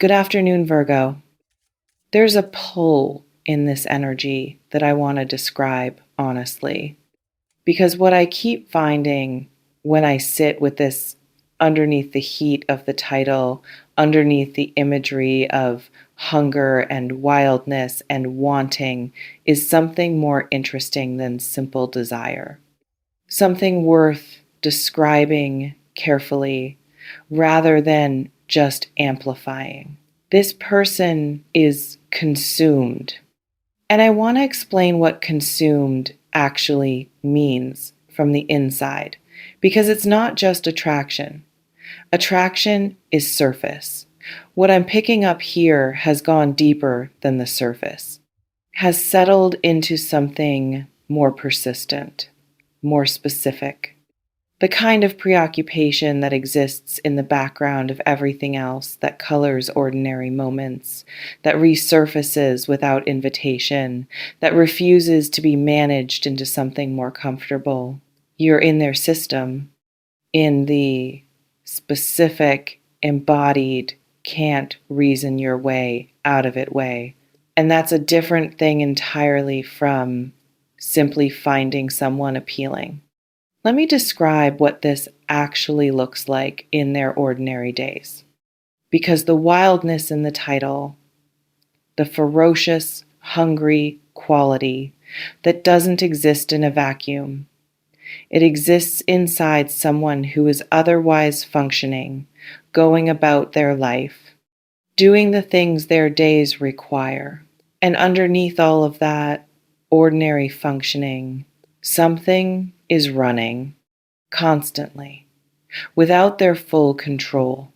Good afternoon, Virgo. There's a pull in this energy that I want to describe honestly, because what I keep finding when I sit with this underneath the heat of the title, underneath the imagery of hunger and wildness and wanting, is something more interesting than simple desire. Something worth describing carefully rather than just amplifying. This person is consumed. And I want to explain what consumed actually means from the inside, because it's not just attraction. Attraction is surface. What I'm picking up here has gone deeper than the surface, has settled into something more persistent, more specific. The kind of preoccupation that exists in the background of everything else that colors ordinary moments, that resurfaces without invitation, that refuses to be managed into something more comfortable. You're in their system, in the specific, embodied, can't reason your way out of it way. And that's a different thing entirely from simply finding someone appealing. Let me describe what this actually looks like in their ordinary days. Because the wildness in the title, the ferocious, hungry quality that doesn't exist in a vacuum, it exists inside someone who is otherwise functioning, going about their life, doing the things their days require. And underneath all of that ordinary functioning, something is running constantly without their full control.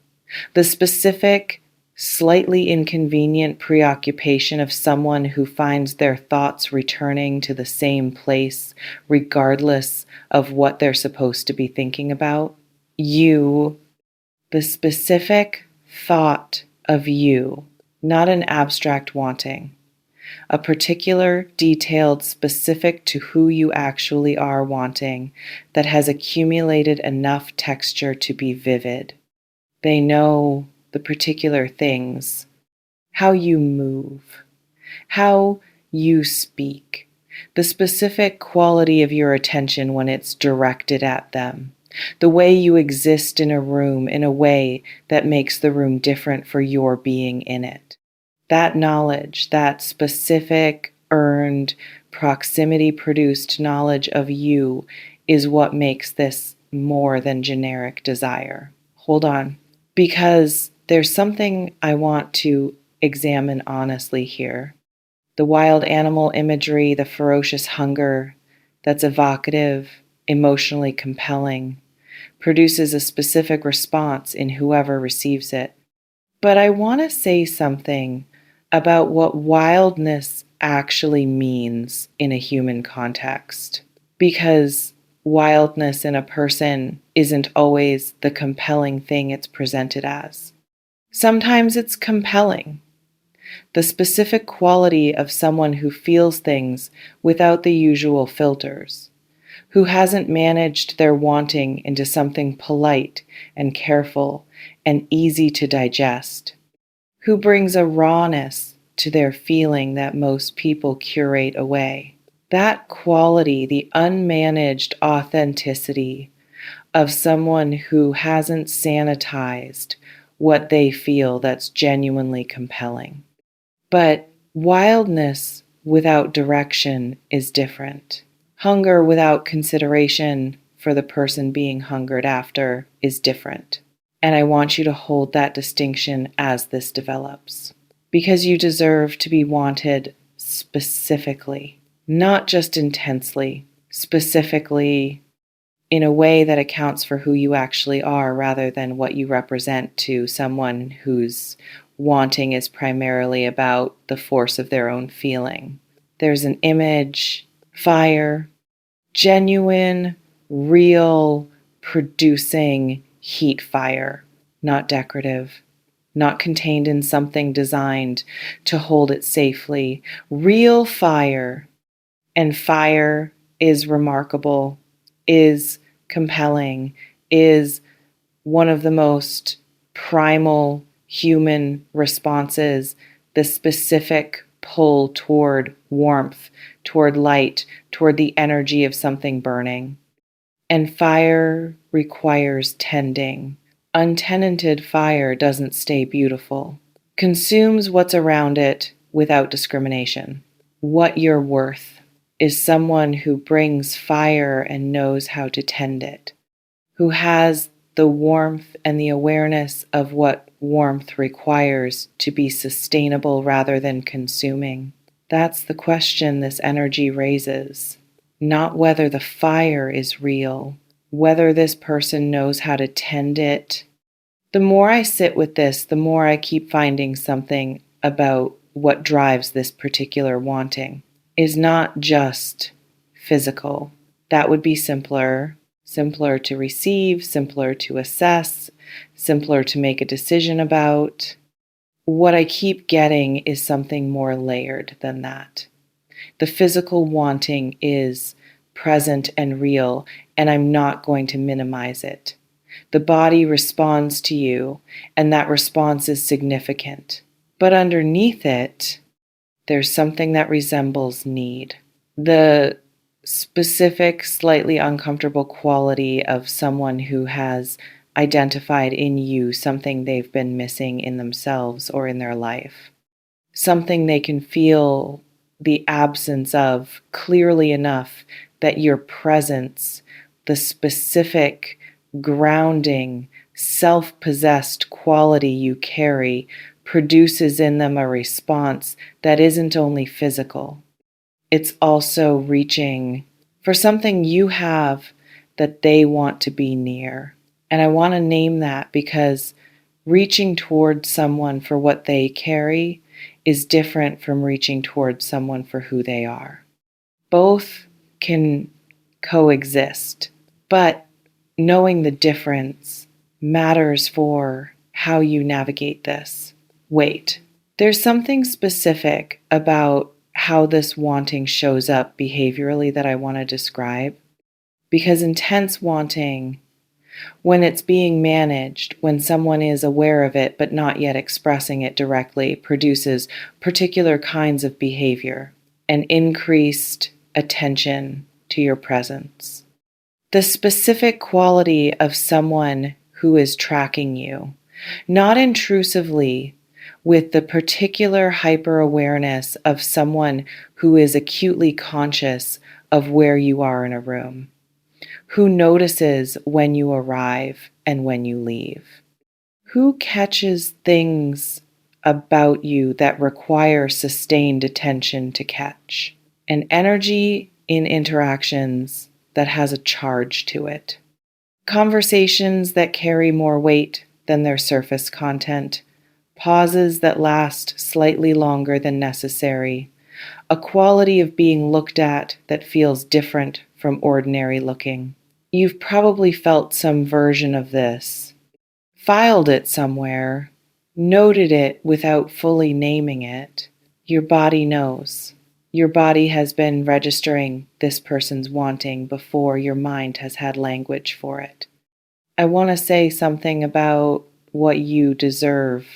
The specific, slightly inconvenient preoccupation of someone who finds their thoughts returning to the same place regardless of what they're supposed to be thinking about. You, the specific thought of you, not an abstract wanting. A particular, detailed, specific to who you actually are wanting that has accumulated enough texture to be vivid. They know the particular things, how you move, how you speak, the specific quality of your attention when it's directed at them, the way you exist in a room in a way that makes the room different for your being in it. That knowledge, that specific, earned, proximity-produced knowledge of you is what makes this more than generic desire. Hold on, because there's something I want to examine honestly here. The wild animal imagery, the ferocious hunger that's evocative, emotionally compelling, produces a specific response in whoever receives it. But I want to say something about what wildness actually means in a human context. Because wildness in a person isn't always the compelling thing it's presented as. Sometimes it's compelling. The specific quality of someone who feels things without the usual filters, who hasn't managed their wanting into something polite and careful and easy to digest, who brings a rawness to their feeling that most people curate away. That quality, the unmanaged authenticity of someone who hasn't sanitized what they feel that's genuinely compelling. But wildness without direction is different. Hunger without consideration for the person being hungered after is different. And I want you to hold that distinction as this develops. Because you deserve to be wanted specifically, not just intensely, specifically in a way that accounts for who you actually are rather than what you represent to someone whose wanting is primarily about the force of their own feeling. There's an image, fire, genuine, real, producing heat fire, not decorative, not contained in something designed to hold it safely. Real fire. And fire is remarkable, is compelling, is one of the most primal human responses, the specific pull toward warmth, toward light, toward the energy of something burning. And fire requires tending. Untenanted fire doesn't stay beautiful. Consumes what's around it without discrimination. What you're worth is someone who brings fire and knows how to tend it, who has the warmth and the awareness of what warmth requires to be sustainable rather than consuming. That's the question this energy raises. Not whether the fire is real, whether this person knows how to tend it. The more I sit with this, the more I keep finding something about what drives this particular wanting is not just physical. That would be simpler to receive, simpler to assess, simpler to make a decision about. What I keep getting is something more layered than that. The physical wanting is present and real, and I'm not going to minimize it. The body responds to you, and that response is significant. But underneath it, there's something that resembles need. The specific, slightly uncomfortable quality of someone who has identified in you something they've been missing in themselves or in their life. Something they can feel the absence of clearly enough that your presence, the specific, grounding, self-possessed quality you carry, produces in them a response that isn't only physical. It's also reaching for something you have that they want to be near. And I want to name that because reaching towards someone for what they carry is different from reaching towards someone for who they are. Both can coexist, but knowing the difference matters for how you navigate this. Wait, there's something specific about how this wanting shows up behaviorally that I want to describe, because intense wanting, when it's being managed, when someone is aware of it but not yet expressing it directly, produces particular kinds of behavior, an increased attention to your presence. The specific quality of someone who is tracking you, not intrusively, with the particular hyper-awareness of someone who is acutely conscious of where you are in a room, who notices when you arrive and when you leave, who catches things about you that require sustained attention to catch, an energy in interactions that has a charge to it, conversations that carry more weight than their surface content, pauses that last slightly longer than necessary, a quality of being looked at that feels different from ordinary looking. You've probably felt some version of this, filed it somewhere, noted it without fully naming it. Your body knows. Your body has been registering this person's wanting before your mind has had language for it. I want to say something about what you deserve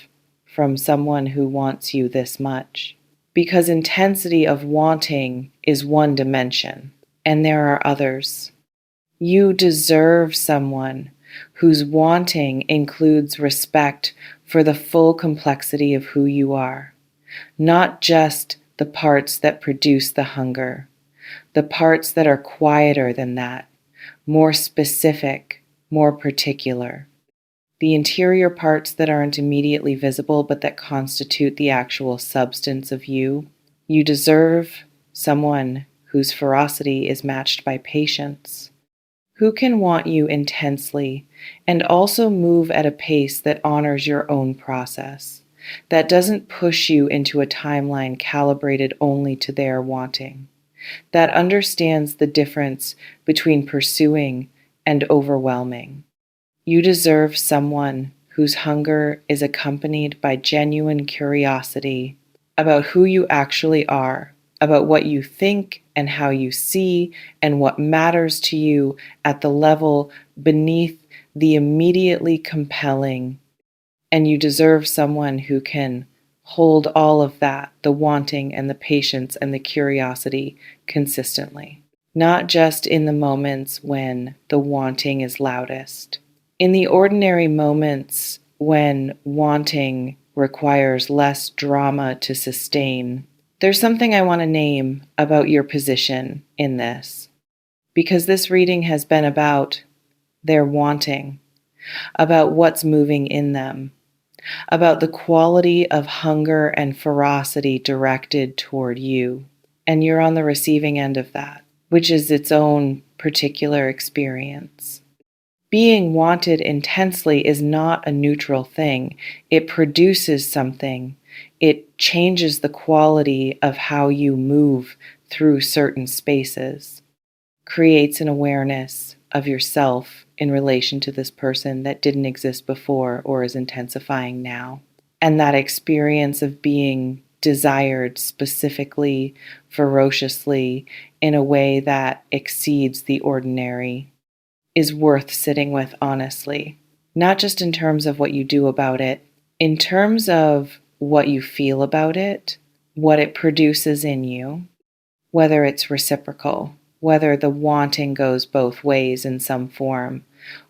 from someone who wants you this much. Because intensity of wanting is one dimension, and there are others. You deserve someone whose wanting includes respect for the full complexity of who you are, not just the parts that produce the hunger, the parts that are quieter than that, more specific, more particular. The interior parts that aren't immediately visible but that constitute the actual substance of you. You deserve someone whose ferocity is matched by patience, who can want you intensely and also move at a pace that honors your own process, that doesn't push you into a timeline calibrated only to their wanting, that understands the difference between pursuing and overwhelming. You deserve someone whose hunger is accompanied by genuine curiosity about who you actually are, about what you think and how you see and what matters to you at the level beneath the immediately compelling And you deserve someone who can hold all of that, the wanting and the patience and the curiosity consistently. Not just in the moments when the wanting is loudest. In the ordinary moments when wanting requires less drama to sustain, there's something I want to name about your position in this. Because this reading has been about their wanting, about what's moving in them, about the quality of hunger and ferocity directed toward you. And you're on the receiving end of that, which is its own particular experience. Being wanted intensely is not a neutral thing. It produces something. It changes the quality of how you move through certain spaces, creates an awareness of yourself in relation to this person that didn't exist before or is intensifying now. And that experience of being desired specifically, ferociously, in a way that exceeds the ordinary is worth sitting with honestly. Not just in terms of what you do about it, in terms of what you feel about it, what it produces in you, whether it's reciprocal, whether the wanting goes both ways in some form,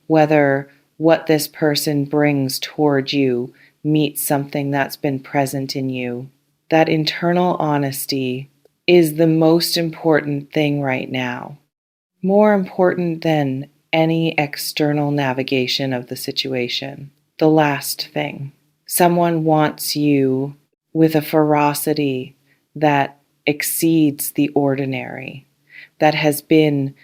whether what this person brings toward you meets something that's been present in you. That internal honesty is the most important thing right now, more important than any external navigation of the situation. The last thing, someone wants you with a ferocity that exceeds the ordinary, that has been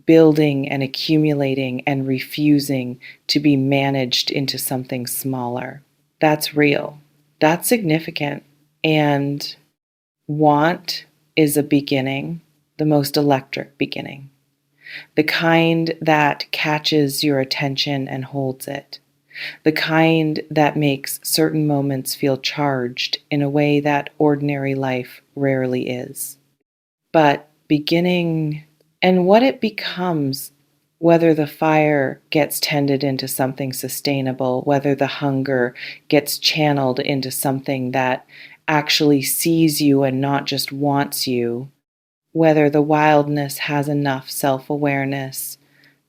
building and accumulating and refusing to be managed into something smaller. That's real. That's significant. And want is a beginning, the most electric beginning, the kind that catches your attention and holds it, the kind that makes certain moments feel charged in a way that ordinary life rarely is. But beginning and what it becomes, whether the fire gets tended into something sustainable, whether the hunger gets channeled into something that actually sees you and not just wants you, whether the wildness has enough self-awareness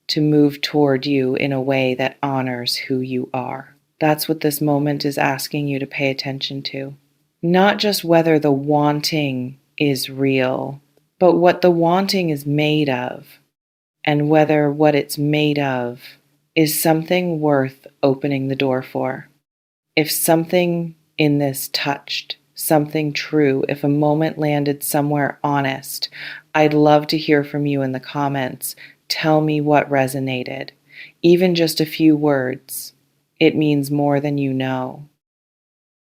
to move toward you in a way that honors who you are. That's what this moment is asking you to pay attention to. Not just whether the wanting is real, but what the wanting is made of, and whether what it's made of is something worth opening the door for. If something in this touched, something true, if a moment landed somewhere honest, I'd love to hear from you in the comments. Tell me what resonated. Even just a few words. It means more than you know.